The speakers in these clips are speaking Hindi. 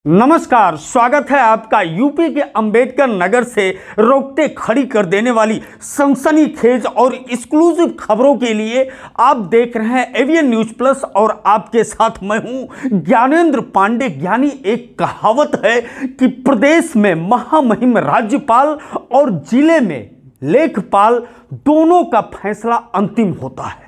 नमस्कार, स्वागत है आपका। यूपी के अंबेडकर नगर से रोकटे खड़ी कर देने वाली सनसनीखेज और एक्सक्लूसिव खबरों के लिए आप देख रहे हैं एवीएन न्यूज प्लस और आपके साथ मैं हूं ज्ञानेंद्र पांडे। यानी एक कहावत है कि प्रदेश में महामहिम राज्यपाल और जिले में लेखपाल दोनों का फैसला अंतिम होता है।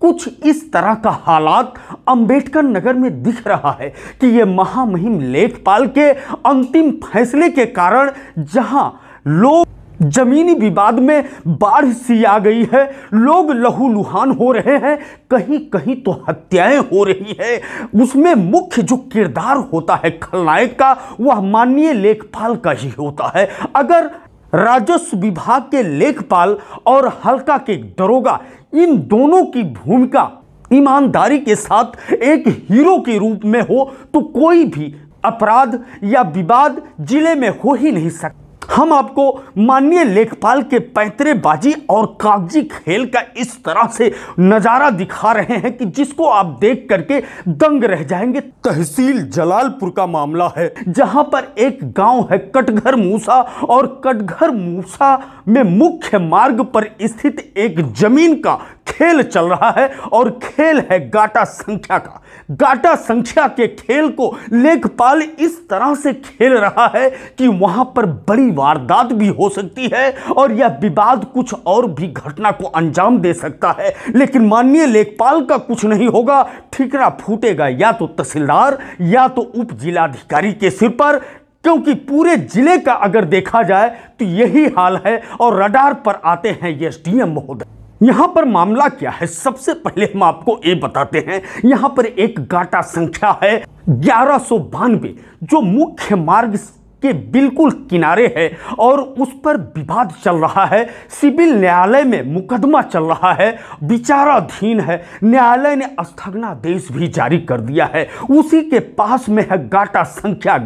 कुछ इस तरह का हालात अंबेडकर नगर में दिख रहा है कि ये महामहिम लेखपाल के अंतिम फैसले के कारण जहां लोग जमीनी विवाद में बाढ़ सी आ गई है, लोग लहूलुहान हो रहे हैं, कहीं कहीं तो हत्याएं हो रही है, उसमें मुख्य जो किरदार होता है खलनायक का वह माननीय लेखपाल का ही होता है। अगर राजस्व विभाग के लेखपाल और हल्का के दरोगा इन दोनों की भूमिका ईमानदारी के साथ एक हीरो के रूप में हो तो कोई भी अपराध या विवाद जिले में हो ही नहीं सकता। हम आपको माननीय लेखपाल के पैंतरेबाजी और कागजी खेल का इस तरह से नजारा दिखा रहे हैं कि जिसको आप देख करके दंग रह जाएंगे। तहसील जलालपुर का मामला है जहां पर एक गांव है कटघर मूसा और कटघर मूसा में मुख्य मार्ग पर स्थित एक जमीन का खेल चल रहा है और खेल है गाटा संख्या का। गाटा संख्या के खेल को लेखपाल इस तरह से खेल रहा है कि वहां पर बड़ी वारदात भी हो सकती है और यह विवाद कुछ और भी घटना को अंजाम दे सकता है। लेकिन माननीय लेखपाल का कुछ नहीं होगा, ठिकरा फूटेगा या तो तहसीलदार या तो उप जिलाधिकारी के सिर पर, क्योंकि पूरे जिले का अगर देखा जाए तो यही हाल है। और रडार पर आते हैं एसडीएम महोदय। यहां पर मामला क्या है, सबसे पहले हम आपको ये बताते हैं। यहां पर एक गाटा संख्या है 1192 जो मुख्य मार्ग के बिल्कुल किनारे है और उस पर विवाद चल रहा है। सिविल न्यायालय में मुकदमा चल रहा है, विचाराधीन है। न्यायालय ने स्थगनादेश भी जारी कर दिया है। उसी के पास में है गाटा संख्या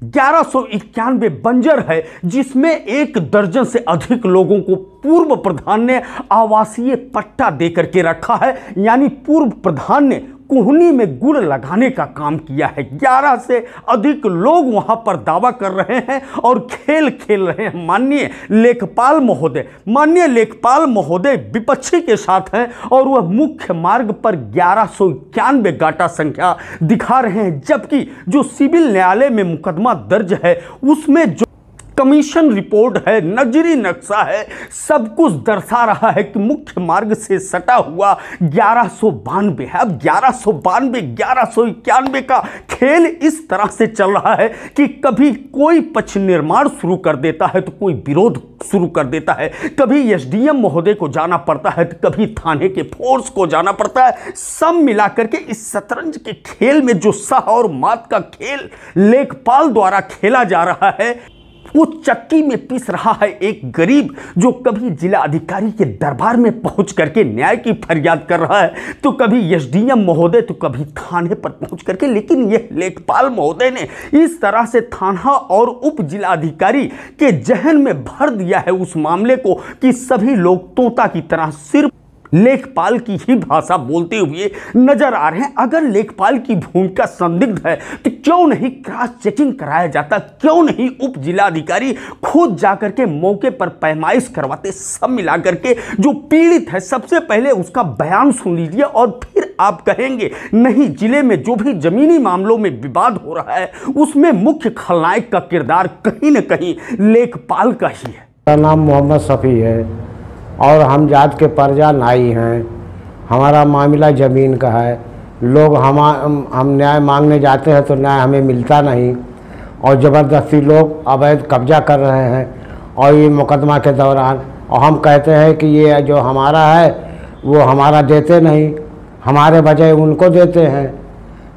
1191 बंजर है जिसमें 1 दर्जन से अधिक लोगों को पूर्व प्रधान ने आवासीय पट्टा देकर के रखा है। यानी पूर्व प्रधान ने कोहनी में गुड़ लगाने का काम किया है। 11 से अधिक लोग वहां पर दावा कर रहे हैं और खेल खेल रहे हैं। माननीय लेखपाल महोदय विपक्षी के साथ हैं और वह मुख्य मार्ग पर 1191 गाटा संख्या दिखा रहे हैं, जबकि जो सिविल न्यायालय में मुकदमा दर्ज है उसमें जो कमीशन रिपोर्ट है, नजरी नक्शा है, सब कुछ दर्शा रहा है कि मुख्य मार्ग से सटा हुआ 1192 है। अब 1191 का खेल इस तरह से चल रहा है कि कभी कोई पक्ष निर्माण शुरू कर देता है तो कोई विरोध शुरू कर देता है, कभी एसडीएम महोदय को जाना पड़ता है तो कभी थाने के फोर्स को जाना पड़ता है। सब मिलाकर के इस शतरंज के खेल में जो सह और मात का खेल लेखपाल द्वारा खेला जा रहा है वो चक्की में पीस रहा है एक गरीब जो कभी जिला अधिकारी के दरबार में पहुंच करके न्याय की फरियाद कर रहा है, तो कभी एसडीएम महोदय तो कभी थाने पर पहुंच करके। लेकिन यह लेखपाल महोदय ने इस तरह से थाना और उप जिला अधिकारी के जहन में भर दिया है उस मामले को कि सभी लोग तोता की तरह सिर्फ लेखपाल की ही भाषा बोलते हुए नजर आ रहे हैं। अगर लेखपाल की भूमिका संदिग्ध है तो क्यों नहीं क्रॉस चेकिंग कराया जाता, क्यों नहीं उप जिलाधिकारी खुद जाकर के मौके पर पैमाइश करवाते। सब मिलाकर के जो पीड़ित है सबसे पहले उसका बयान सुन लीजिए और फिर आप कहेंगे नहीं, जिले में जो भी जमीनी मामलों में विवाद हो रहा है उसमें मुख्य खलनायक का किरदार कहीं न कहीं लेखपाल का ही है। मेरा नाम मोहम्मद शफी है और हम जात के परजा नाई हैं। हमारा मामला ज़मीन का है। लोग हम न्याय मांगने जाते हैं तो न्याय हमें मिलता नहीं और ज़बरदस्ती लोग अवैध कब्जा कर रहे हैं। और ये मुकदमा के दौरान और हम कहते हैं कि ये जो हमारा है वो हमारा देते नहीं, हमारे बजाय उनको देते हैं,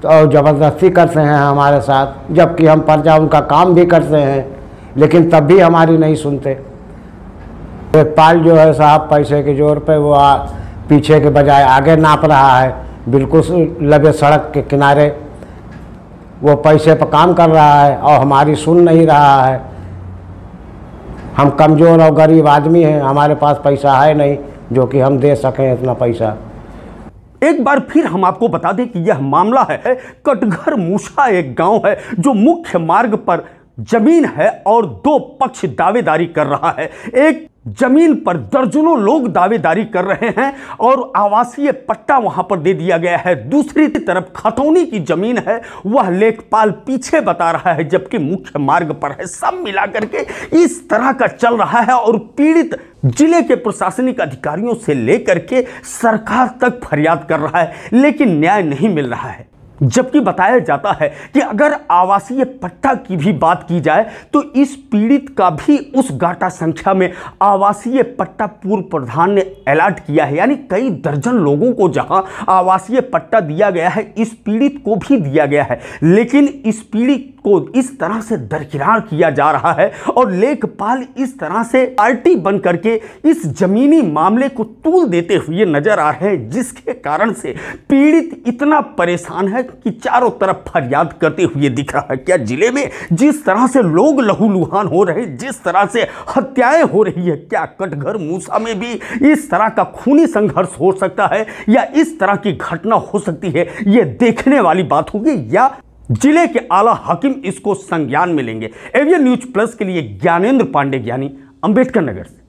तो और ज़बरदस्ती करते हैं हमारे साथ, जबकि हम परजा उनका काम भी करते हैं लेकिन तब भी हमारी नहीं सुनते। लेखपाल जो है साहब पैसे के जोर पे वो पीछे के बजाय आगे नाप रहा है, बिल्कुल लगे सड़क के किनारे वो पैसे पर काम कर रहा है और हमारी सुन नहीं रहा है। हम कमज़ोर और गरीब आदमी हैं, हमारे पास पैसा है नहीं जो कि हम दे सकें इतना पैसा। एक बार फिर हम आपको बता दें कि यह मामला है कटघर मूसा, एक गांव है जो मुख्य मार्ग पर जमीन है और दो पक्ष दावेदारी कर रहा है। एक जमीन पर दर्जनों लोग दावेदारी कर रहे हैं और आवासीय पट्टा वहां पर दे दिया गया है। दूसरी तरफ खतौनी की जमीन है, वह लेखपाल पीछे बता रहा है जबकि मुख्य मार्ग पर है। सब मिलाकर के इस तरह का चल रहा है और पीड़ित जिले के प्रशासनिक अधिकारियों से लेकर के सरकार तक फरियाद कर रहा है, लेकिन न्याय नहीं मिल रहा है। जबकि बताया जाता है कि अगर आवासीय पट्टा की भी बात की जाए तो इस पीड़ित का भी उस गाटा संख्या में आवासीय पट्टा पूर्व प्रधान ने अलॉट किया है, यानी कई दर्जन लोगों को जहां आवासीय पट्टा दिया गया है, इस पीड़ित को भी दिया गया है। लेकिन इस पीड़ित को इस तरह से दरकिनार किया जा रहा है और लेखपाल इस तरह से पार्टी बन करके इस जमीनी मामले को तूल देते हुए नजर आ रहे हैं, जिसके कारण से पीड़ित इतना परेशान है कि चारों तरफ फरियाद करते हुए दिख रहा है। क्या जिले में जिस तरह से लोग लहूलुहान हो रहे हैं, जिस तरह से हत्याएं हो रही है, क्या कटघर मूसा में भी इस तरह का खूनी संघर्ष हो सकता है या इस तरह की घटना हो सकती है? यह देखने वाली बात होगी या जिले के आला हाकिम इसको संज्ञान में लेंगे। एवियन न्यूज प्लस के लिए ज्ञानेंद्र पांडे, ज्ञानी, अंबेडकर नगर से।